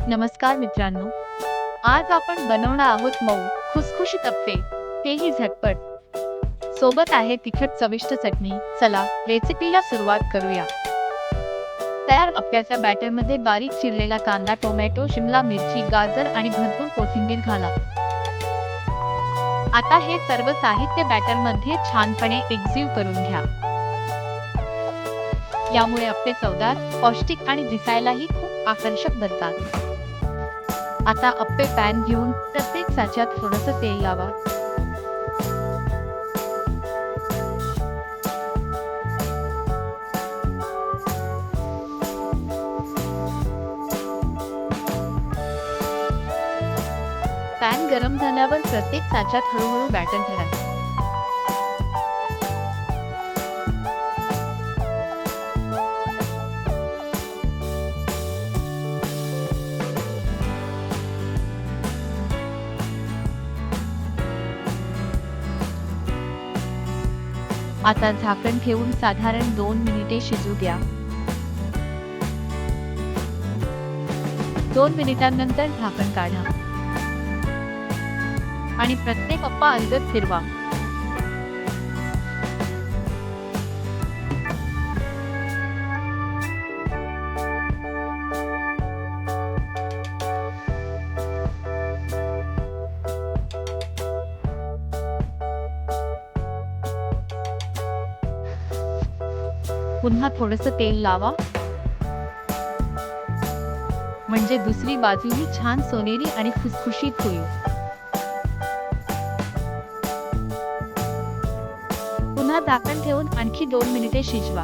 नमस्कार मित्रांनो, आज आपण बनवणार आहोत मऊ खुसखुशीत अप्पे, तेही झटपट. सोबत आहे तिखट चविष्ट चटणी. चला रेसिपीला सुरुवात करूया. तयार अप्प्याच्या बॅटरमध्ये बारीक चिरलेला कांदा, टोमॅटो, शिमला मिरची, गाजर आणि भरपूर कोथिंबीर घाला. आता हे सर्व साहित्य बॅटरमध्ये छानपणे एकजीव करून घ्या. यामुळे अप्पे चवदार, पौष्टिक आणि दिसायलाही खूप आकर्षक बनतात. आता अप्पे पॅन घेऊन प्रत्येक साच्यात थोडंसं तेल लावा. पॅन गरम झाल्यावर प्रत्येक साच्यात हळूहळू बॅटर भरा. आता झाकण ठेवून साधारण 2 मिनिटे शिजू द्या. 2 मिनिटांनंतर झाकण काढा आणि प्रत्येक अप्पा अलगद फिरवा. पुन्हा थोडंसं तेल लावा, म्हणजे दुसरी बाजूही छान सोनेरी आणि खुसखुशीत होईल. पुन्हा झाकण ठेवून आणखी 2 मिनिटे शिजवा.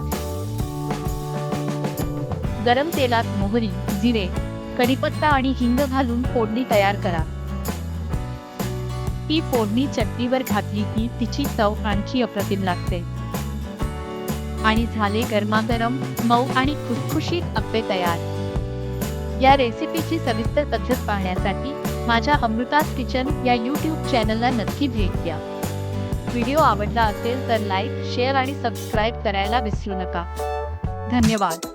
गरम तेलात मोहरी, जिरे, कढीपत्ता आणि हिंग घालून फोडणी तयार करा. ही फोडणी चटणीवर घातली की तिची चव आणखी अप्रतिम लागते. आणि झाले गरमागरम मऊ आणि खुसखुशीत अप्पे तयार. या रेसिपीची सविस्तर पद्धत पाहण्यासाठी माझ्या अमृताज किचन या YouTube चॅनलला नक्की भेट द्या. व्हिडिओ आवडला असेल तर लाईक, शेअर आणि सबस्क्राईब करायला विसरू नका. धन्यवाद.